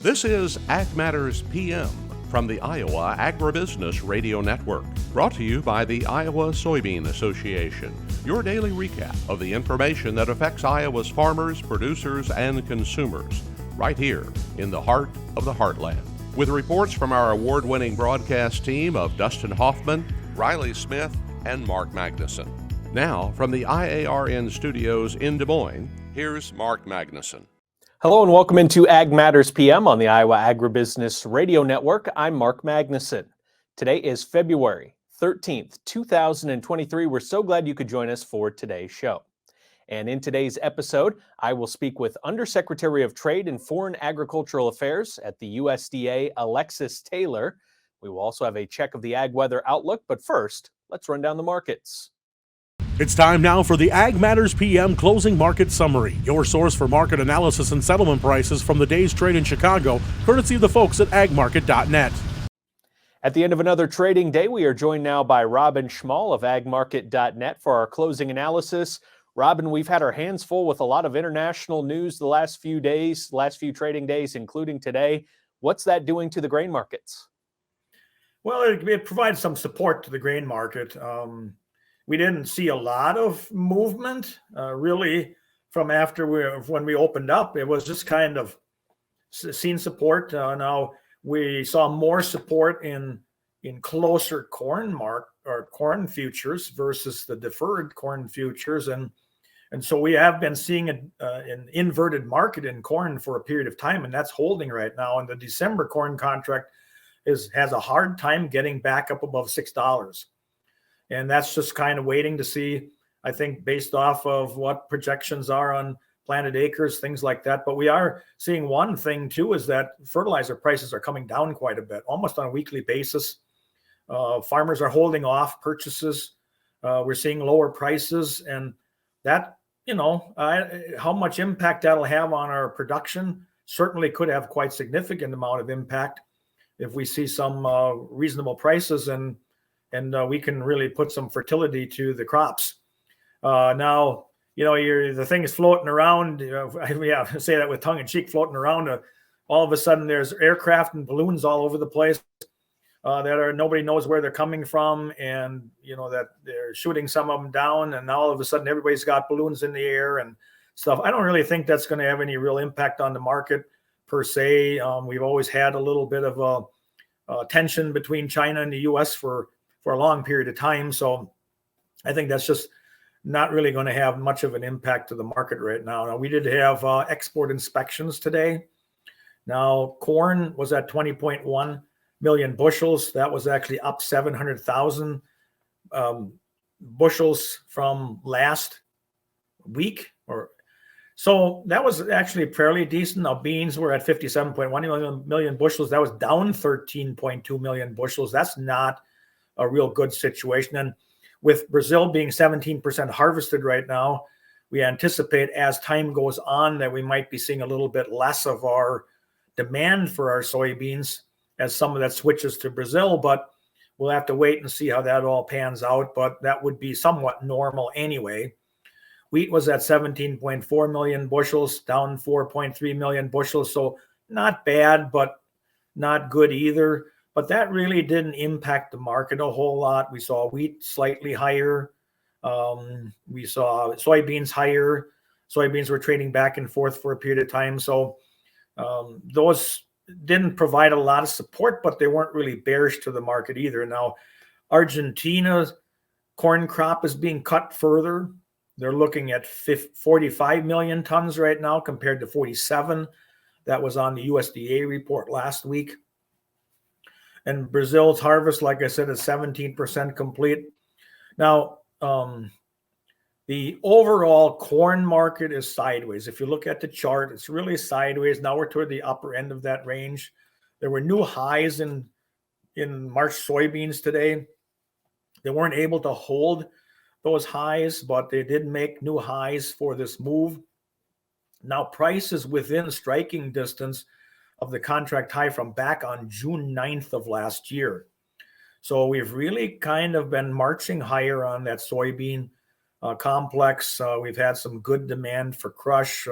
This is Ag Matters PM from the Iowa Agribusiness Radio Network, brought to you by the Iowa Soybean Association, your daily recap of the information that affects Iowa's farmers, producers, and consumers, right here in the heart of the heartland. With reports from our award-winning broadcast team of Dustin Hoffman, Riley Smith, and Mark Magnuson. Now, from the IARN studios in Des Moines, here's Mark Magnuson. Hello and welcome into Ag Matters PM on the Iowa Agribusiness Radio Network. I'm Mark Magnuson. Today is February 13th, 2023. We're so glad you could join us for today's show. And in today's episode, I will speak with Undersecretary of Trade and Foreign Agricultural Affairs at the USDA, Alexis Taylor. We will also have a check of the ag weather outlook, but first, let's run down the markets. It's time now for the Ag Matters PM Closing Market Summary, your source for market analysis and settlement prices from the day's trade in Chicago, courtesy of the folks at agmarket.net. At the end of another trading day, we are joined now by Robin Schmahl of agmarket.net for our closing analysis. Robin, we've had our hands full with a lot of international news the last few trading days, including today. What's that doing to the grain markets? Well, it provides some support to the grain market. We didn't see a lot of movement, really, from when we opened up. It was just kind of seen support. Now we saw more support in closer corn futures versus the deferred corn futures, and so we have been seeing an inverted market in corn for a period of time, and that's holding right now. And the December corn contract has a hard time getting back up above $6. And that's just kind of waiting to see, I think, based off of what projections are on planted acres, things like that. But we are seeing one thing, too, is that fertilizer prices are coming down quite a bit, almost on a weekly basis. Farmers are holding off purchases. We're seeing lower prices. And that, how much impact that'll have on our production certainly could have quite significant amount of impact if we see some reasonable prices and we can really put some fertility to the crops. Now, the thing is floating around. I say that with tongue in cheek, floating around. All of a sudden, there's aircraft and balloons all over the place nobody knows where they're coming from, and that they're shooting some of them down. And now all of a sudden, everybody's got balloons in the air and stuff. I don't really think that's going to have any real impact on the market per se. We've always had a little bit of a tension between China and the U.S. for a long period of time. So I think that's just not really going to have much of an impact to the market right now. Now, we did have export inspections today. Now, corn was at 20.1 million bushels. That was actually up 700,000 bushels from last week. So that was actually fairly decent. Now, beans were at 57.1 million bushels. That was down 13.2 million bushels. That's not a real good situation. And with Brazil being 17% harvested right now, we anticipate as time goes on that we might be seeing a little bit less of our demand for our soybeans as some of that switches to Brazil, but we'll have to wait and see how that all pans out. But that would be somewhat normal anyway. Wheat was at 17.4 million bushels, down 4.3 million bushels. So not bad, but not good either. But that really didn't impact the market a whole lot. We saw wheat slightly higher. We saw soybeans higher. Soybeans were trading back and forth for a period of time. So those didn't provide a lot of support, but they weren't really bearish to the market either. Now, Argentina's corn crop is being cut further. They're looking at 45 million tons right now compared to 47. That was on the USDA report last week. And Brazil's harvest, like I said, is 17% complete. Now, the overall corn market is sideways. If you look at the chart, it's really sideways. Now we're toward the upper end of that range. There were new highs in March soybeans today. They weren't able to hold those highs, but they did make new highs for this move. Now, price is within striking distance of the contract high from back on June 9th of last year. So we've really kind of been marching higher on that soybean complex. We've had some good demand for crush.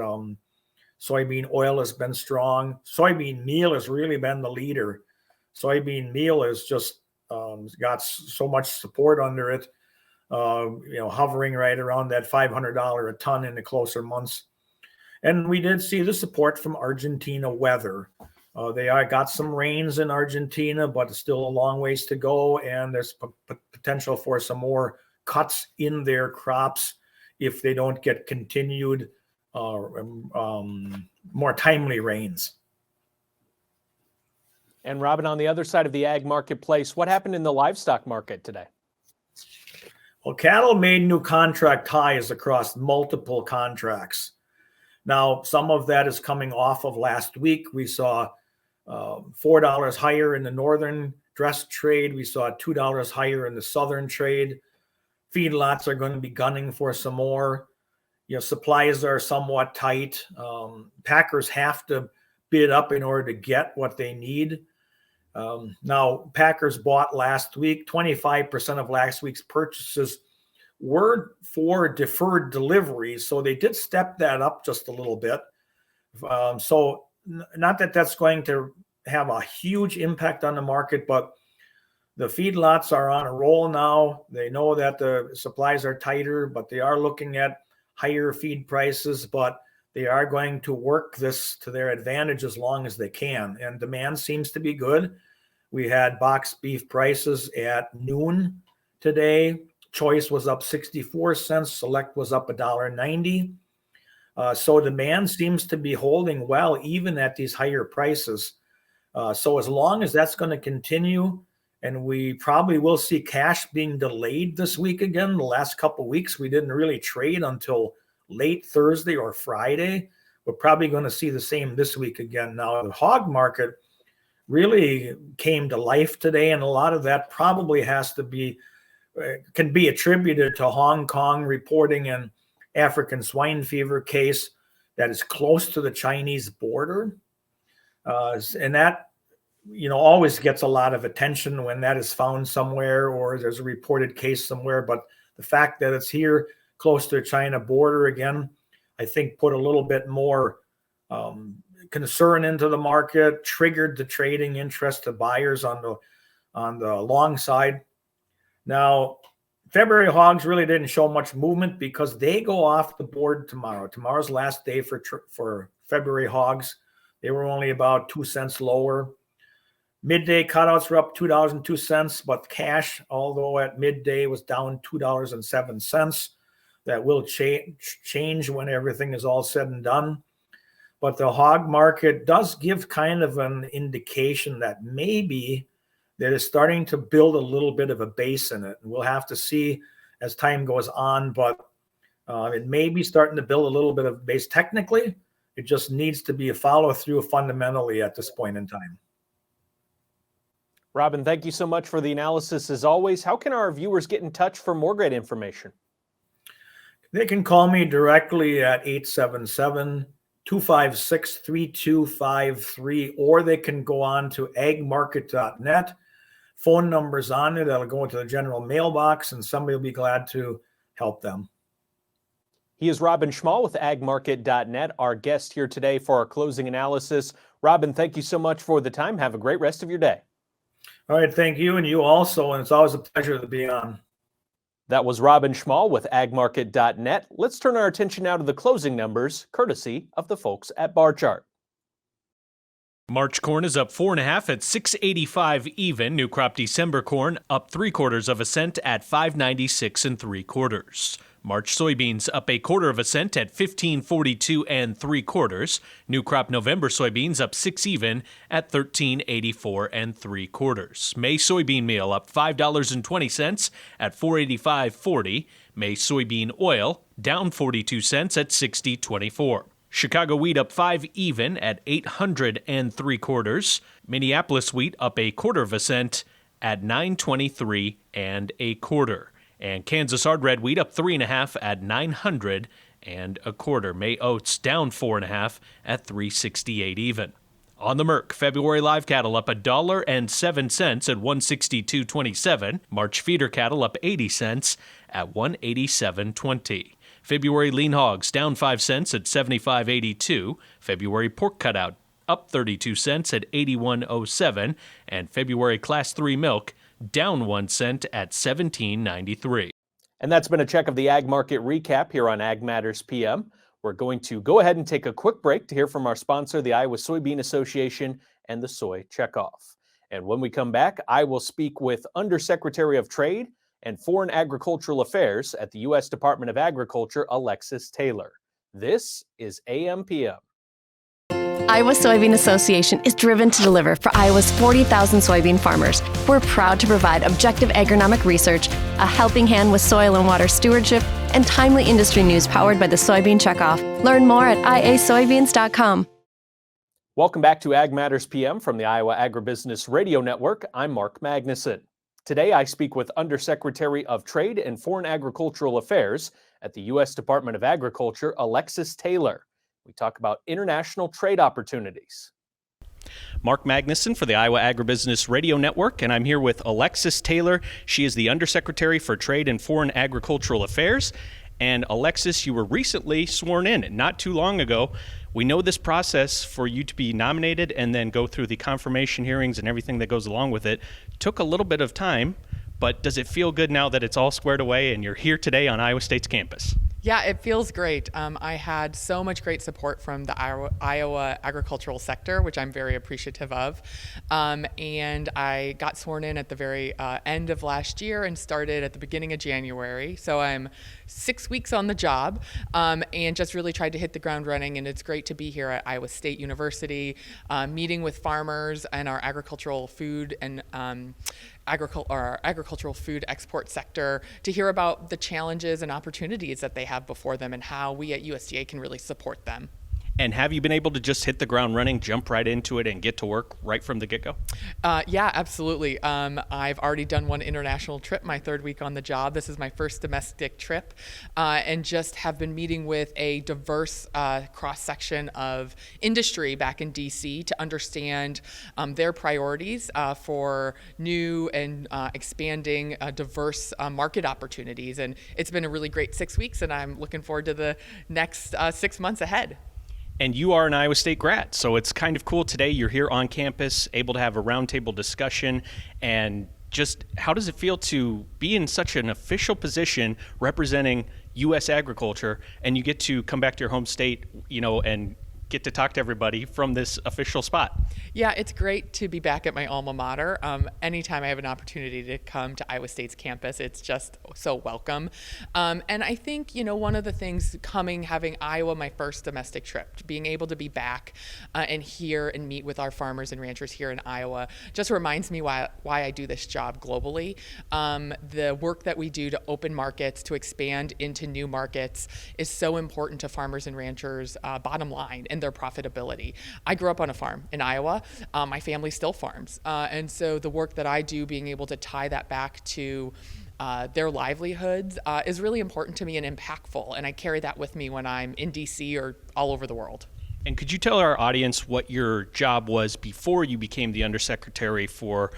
Soybean oil has been strong. Soybean meal has really been the leader. Soybean meal has just got so much support under it, hovering right around that $500 a ton in the closer months. And we did see the support from Argentina weather. They got some rains in Argentina, but it's still a long ways to go. And there's potential for some more cuts in their crops if they don't get continued more timely rains. And Robin, on the other side of the ag marketplace, what happened in the livestock market today? Well, cattle made new contract highs across multiple contracts. Now, some of that is coming off of last week. We saw $4 higher in the northern dress trade. We saw $2 higher in the southern trade. Feedlots are going to be gunning for some more. Supplies are somewhat tight. Packers have to bid up in order to get what they need. Now, Packers bought last week. 25% of last week's purchases were for deferred deliveries, so they did step that up just a little bit. So not that that's going to have a huge impact on the market, but the feedlots are on a roll now. They know that the supplies are tighter, but they are looking at higher feed prices, but they are going to work this to their advantage as long as they can. And demand seems to be good. We had box beef prices at noon today. Choice was up 64 cents. Select was up $1.90. So demand seems to be holding well, even at these higher prices. So as long as that's going to continue, and we probably will see cash being delayed this week again. The last couple of weeks, we didn't really trade until late Thursday or Friday. We're probably going to see the same this week again. Now, the hog market really came to life today, and a lot of that probably can be attributed to Hong Kong reporting an African swine fever case that is close to the Chinese border. And that, always gets a lot of attention when that is found somewhere or there's a reported case somewhere. But the fact that it's here close to the China border, again, I think put a little bit more concern into the market, triggered the trading interest of buyers on the long side. Now, February hogs really didn't show much movement because they go off the board tomorrow. Tomorrow's last day for February hogs. They were only about 2 cents lower. Midday cutouts were up $2.02, but cash, although at midday, was down $2.07. That will change when everything is all said and done. But the hog market does give kind of an indication that maybe that is starting to build a little bit of a base in it. And we'll have to see as time goes on, but it may be starting to build a little bit of base technically. It just needs to be a follow-through fundamentally at this point in time. Robin, thank you so much for the analysis as always. How can our viewers get in touch for more great information? They can call me directly at 877-256-3253, or they can go on to agmarket.net. Phone numbers on it. That'll go into the general mailbox, and somebody will be glad to help them. He is Robin Schmahl with agmarket.net, our guest here today for our closing analysis. Robin, thank you so much for the time. Have a great rest of your day. All right, thank you, and you also, and it's always a pleasure to be on. That was Robin Schmahl with agmarket.net. Let's turn our attention now to the closing numbers, courtesy of the folks at Bar Chart. March corn is up 4.5 at $6.85 even. New crop December corn up 3/4 cent at $5.96 3/4. March soybeans up 1/4 cent at $15.42 3/4. New crop November soybeans up 6 even at $13.84 3/4. May soybean meal up $5.20 at $4.85.40. May soybean oil down 42 cents at $60.24. Chicago wheat up 5 even at $800 3/4. Minneapolis wheat up 1/4 cent at $9.23 1/4. And Kansas hard red wheat up 3.5 at $900 1/4. May oats down 4.5 at $3.68 even. On the Merc, February live cattle up $1.07 at $162.27. March feeder cattle up 80 cents at $187.20. February lean hogs down 5 cents at 75.82. February pork cutout up 32 cents at 81.07. And February Class 3 milk down 1 cent at 17.93. And that's been a check of the Ag Market Recap here on Ag Matters PM. We're going to go ahead and take a quick break to hear from our sponsor, the Iowa Soybean Association and the Soy Checkoff. And when we come back, I will speak with Undersecretary of Trade and Foreign Agricultural Affairs at the U.S. Department of Agriculture, Alexis Taylor. This is AMPM. Iowa Soybean Association is driven to deliver for Iowa's 40,000 soybean farmers. We're proud to provide objective agronomic research, a helping hand with soil and water stewardship, and timely industry news powered by the Soybean Checkoff. Learn more at iasoybeans.com. Welcome back to Ag Matters PM from the Iowa Agribusiness Radio Network. I'm Mark Magnuson. Today I speak with Undersecretary of Trade and Foreign Agricultural Affairs at the U.S. Department of Agriculture, Alexis Taylor. We talk about international trade opportunities. Mark Magnuson for the Iowa Agribusiness Radio Network, and I'm here with Alexis Taylor. She is the Undersecretary for Trade and Foreign Agricultural Affairs. And Alexis, you were recently sworn in, not too long ago. We know this process for you to be nominated and then go through the confirmation hearings and everything that goes along with it took a little bit of time, but does it feel good now that it's all squared away and you're here today on Iowa State's campus? Yeah, it feels great. I had so much great support from the Iowa agricultural sector, which I'm very appreciative of. And I got sworn in at the very end of last year and started at the beginning of January. So I'm 6 weeks on the job and just really tried to hit the ground running. And it's great to be here at Iowa State University, meeting with farmers and our agricultural food and agricultural food export sector to hear about the challenges and opportunities that they have before them and how we at USDA can really support them. And have you been able to just hit the ground running, jump right into it, and get to work right from the get-go? Yeah, absolutely. I've already done one international trip, my third week on the job. This is my first domestic trip, and just have been meeting with a diverse cross-section of industry back in DC to understand their priorities for new and expanding diverse market opportunities. And it's been a really great 6 weeks, and I'm looking forward to the next 6 months ahead. And you are an Iowa State grad, so it's kind of cool today. You're here on campus, able to have a roundtable discussion. And just how does it feel to be in such an official position representing U.S. agriculture, and you get to come back to your home state, and get to talk to everybody from this official spot? Yeah, it's great to be back at my alma mater. Anytime I have an opportunity to come to Iowa State's campus, it's just so welcome. And I think, one of the things having Iowa my first domestic trip, being able to be back and hear and meet with our farmers and ranchers here in Iowa just reminds me why I do this job globally. The work that we do to open markets, to expand into new markets is so important to farmers and ranchers' bottom line and their profitability. I grew up on a farm in Iowa. My family still farms. And so the work that I do, being able to tie that back to their livelihoods is really important to me and impactful. And I carry that with me when I'm in DC or all over the world. And could you tell our audience what your job was before you became the Undersecretary for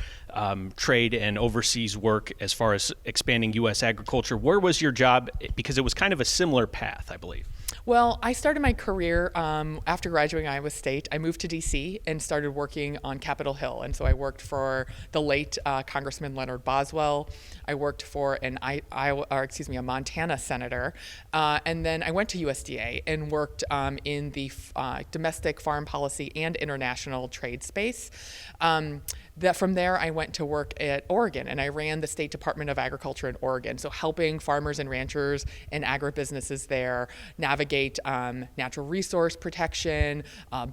Trade and Overseas Work as far as expanding U.S. agriculture? Where was your job? Because it was kind of a similar path, I believe. Well, I started my career after graduating Iowa State. I moved to DC and started working on Capitol Hill. And so I worked for the late Congressman Leonard Boswell. I worked for a Montana senator. And then I went to USDA and worked in the domestic farm policy and international trade space. From there, I went to work at Oregon, and I ran the State Department of Agriculture in Oregon, so helping farmers and ranchers and agribusinesses there navigate natural resource protection,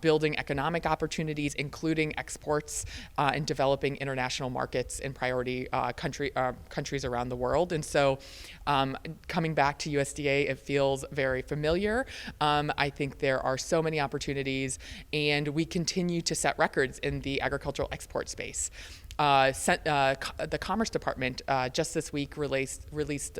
building economic opportunities, including exports, and developing international markets in priority countries around the world. And so coming back to USDA, it feels very familiar. I think there are so many opportunities, and we continue to set records in the agricultural export space. The Commerce Department just this week released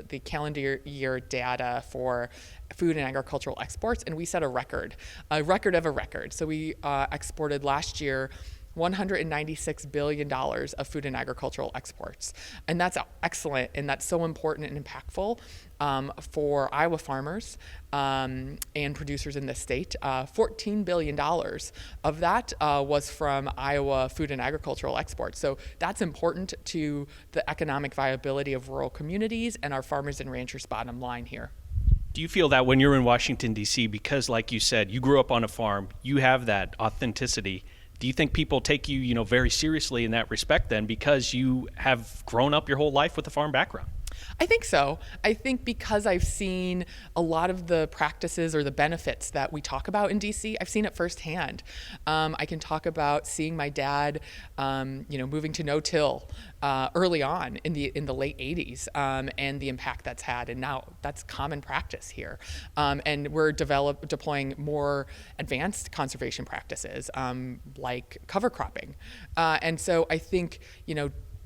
the calendar year data for food and agricultural exports, and we set a record of a record. So we exported last year $196 billion of food and agricultural exports. And that's excellent, and that's so important and impactful for Iowa farmers and producers in the state. $14 billion of that was from Iowa food and agricultural exports. So that's important to the economic viability of rural communities and our farmers and ranchers' bottom line here. Do you feel that when you're in Washington, D.C., because like you said, you grew up on a farm, you have that authenticity, do you think people take you, very seriously in that respect then because you have grown up your whole life with a farm background? I think so. I think because I've seen a lot of the practices or the benefits that we talk about in DC, I've seen it firsthand. I can talk about seeing my dad, moving to no-till early on in the late 80s, and the impact that's had, and now that's common practice here. And we're deploying more advanced conservation practices like cover cropping. And so I think,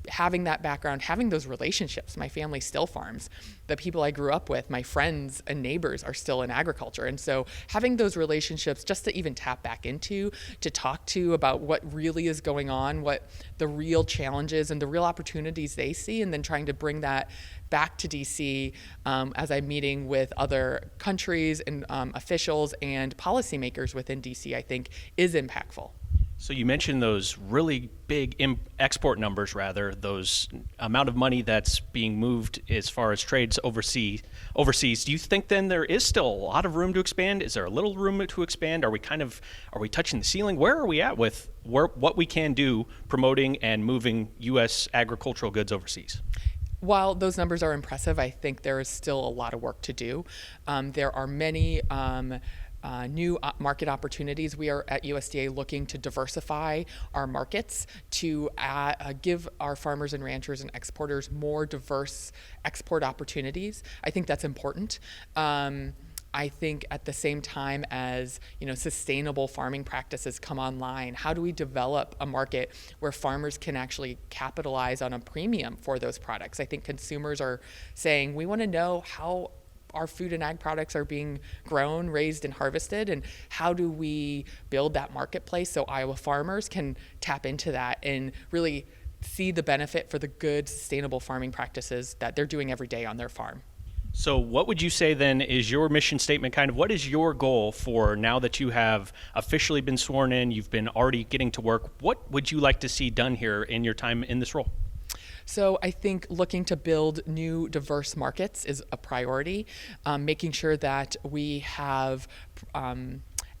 having that background, having those relationships, my family still farms. The people I grew up with, my friends and neighbors are still in agriculture. And so having those relationships just to even tap back into, to talk to about what really is going on, what the real challenges and the real opportunities they see, and then trying to bring that back to DC as I'm meeting with other countries and officials and policymakers within DC, I think is impactful. So you mentioned those really big export numbers, those amount of money that's being moved as far as trades overseas. Do you think then there is still a lot of room to expand? Is there a little room to expand? Are we touching the ceiling? Where are we at with what we can do promoting and moving U.S. agricultural goods overseas? While those numbers are impressive, I think there is still a lot of work to do. There are many new market opportunities. We are at USDA looking to diversify our markets to give our farmers and ranchers and exporters more diverse export opportunities. I think that's important. I think at the same time as sustainable farming practices come online, how do we develop a market where farmers can actually capitalize on a premium for those products? I think consumers are saying, we want to know how our food and ag products are being grown, raised, and harvested, and how do we build that marketplace so Iowa farmers can tap into that and really see the benefit for the good, sustainable farming practices that they're doing every day on their farm. So what would you say then is your mission statement, what is your goal for now that you have officially been sworn in, you've been already getting to work, what would you like to see done here in your time in this role? So I think looking to build new diverse markets is a priority, making sure that we have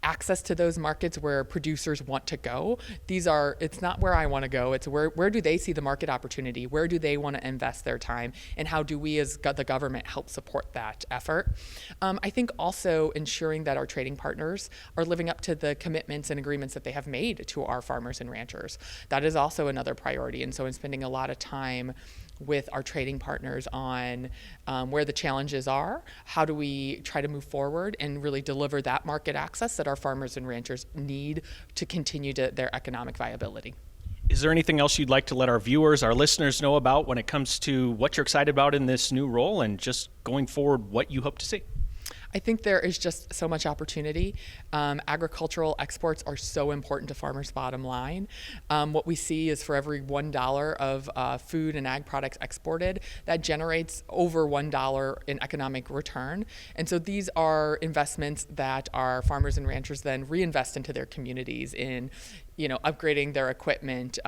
access to those markets where producers want to go. It's not where I want to go, it's where do they see the market opportunity, where do they want to invest their time, and how do we as the government help support that effort. I think also ensuring that our trading partners are living up to the commitments and agreements that they have made to our farmers and ranchers. That is also another priority, and so in spending a lot of time with our trading partners on where the challenges are, how do we try to move forward and really deliver that market access that our farmers and ranchers need to continue their economic viability. Is there anything else you'd like to let our viewers, our listeners know about when it comes to what you're excited about in this new role and just going forward, what you hope to see? I think there is just so much opportunity. Agricultural exports are so important to farmers' bottom line. What we see is for every $1 of food and ag products exported, that generates over $1 in economic return. And so these are investments that our farmers and ranchers then reinvest into their communities in upgrading their equipment,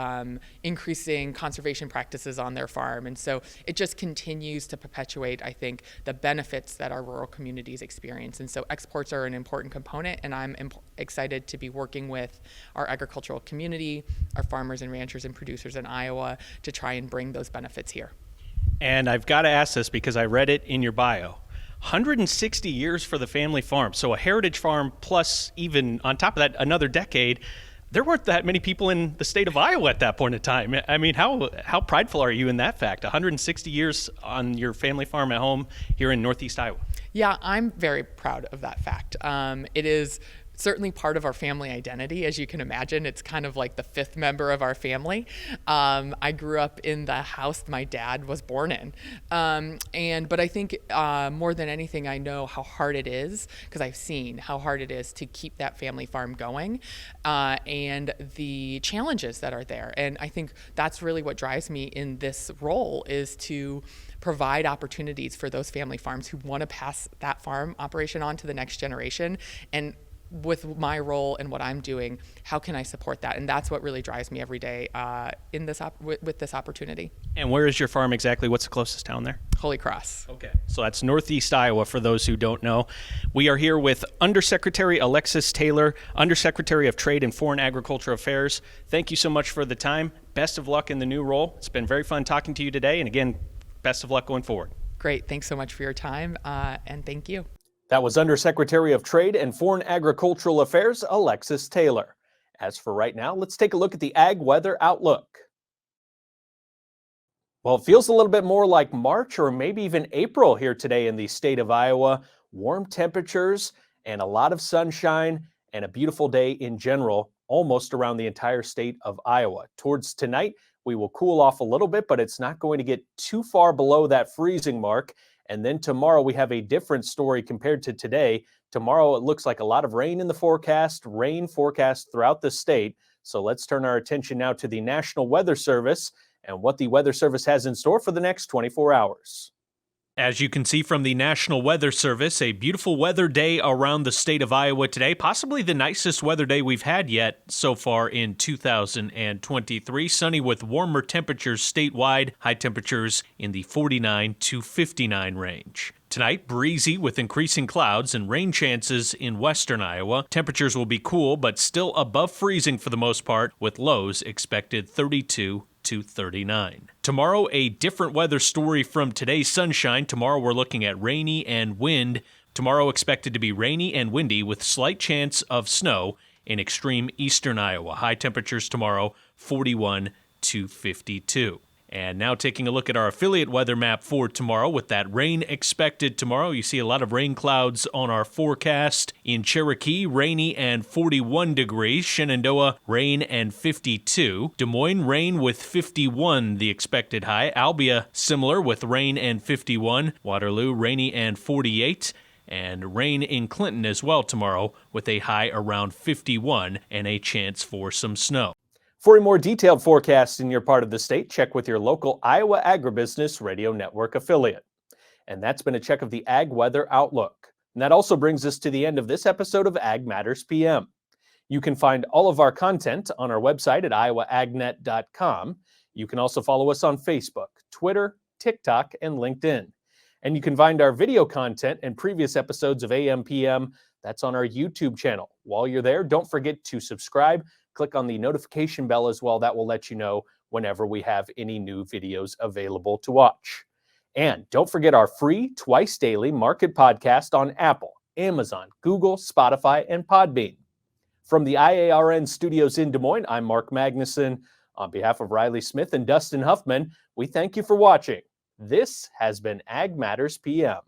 increasing conservation practices on their farm. And so it just continues to perpetuate, I think, the benefits that our rural communities experience. And so exports are an important component, and I'm excited to be working with our agricultural community, our farmers and ranchers and producers in Iowa to try and bring those benefits here. And I've got to ask this because I read it in your bio. 160 years for the family farm. So a heritage farm plus even on top of that, another decade. There weren't that many people in the state of Iowa at that point in time. I mean, how prideful are you in that fact? 160 years on your family farm at home here in Northeast Iowa. Yeah, I'm very proud of that fact. It is certainly part of our family identity. As you can imagine, it's kind of like the fifth member of our family. I grew up in the house my dad was born in. But I think more than anything, I know how hard it is, because I've seen how hard it is to keep that family farm going, and the challenges that are there. And I think that's really what drives me in this role, is to provide opportunities for those family farms who want to pass that farm operation on to the next generation. And with my role and what I'm doing, how can I support that? And that's what really drives me every day in this with this opportunity. And where is your farm exactly? What's the closest town there? Holy Cross. Okay, so that's Northeast Iowa for those who don't know. We are here with Undersecretary Alexis Taylor, Undersecretary of Trade and Foreign Agriculture Affairs. Thank you so much for the time. Best of luck in the new role. It's been very fun talking to you today. And again, best of luck going forward. Great. Thanks so much for your time, and thank you. That was Undersecretary of Trade and Foreign Agricultural Affairs, Alexis Taylor. As for right now, let's take a look at the ag weather outlook. Well, it feels a little bit more like March or maybe even April here today in the state of Iowa. Warm temperatures and a lot of sunshine and a beautiful day in general, almost around the entire state of Iowa. Towards tonight, we will cool off a little bit, but it's not going to get too far below that freezing mark. And then tomorrow we have a different story compared to today. Tomorrow it looks like a lot of rain in the forecast, rain forecast throughout the state. So let's turn our attention now to the National Weather Service and what the Weather Service has in store for the next 24 hours. As you can see from the National Weather Service, a beautiful weather day around the state of Iowa today, possibly the nicest weather day we've had yet so far in 2023. Sunny with warmer temperatures statewide, high temperatures in the 49 to 59 range. Tonight, breezy with increasing clouds and rain chances in western Iowa. Temperatures will be cool, but still above freezing for the most part, with lows expected 32 to 39. Tomorrow, a different weather story from today's sunshine. Tomorrow, we're looking at rainy and wind. Tomorrow, expected to be rainy and windy with slight chance of snow in extreme eastern Iowa. High temperatures tomorrow, 41 to 52. And now taking a look at our affiliate weather map for tomorrow with that rain expected tomorrow. You see a lot of rain clouds on our forecast. In Cherokee, rainy and 41 degrees. Shenandoah, rain and 52. Des Moines, rain with 51, the expected high. Albia, similar with rain and 51. Waterloo, rainy and 48. And rain in Clinton as well tomorrow with a high around 51 and a chance for some snow. For a more detailed forecast in your part of the state, check with your local Iowa Agribusiness Radio Network affiliate. And that's been a check of the Ag Weather Outlook. And that also brings us to the end of this episode of Ag Matters PM. You can find all of our content on our website at iowaagnet.com. You can also follow us on Facebook, Twitter, TikTok, and LinkedIn. And you can find our video content and previous episodes of AMPM. That's on our YouTube channel. While you're there, don't forget to subscribe. Click on the notification bell as well. That will let you know whenever we have any new videos available to watch. And don't forget our free twice daily market podcast on Apple, Amazon, Google, Spotify, and Podbean. From the IARN studios in Des Moines, I'm Mark Magnuson. On behalf of Riley Smith and Dustin Huffman, we thank you for watching. This has been Ag Matters PM.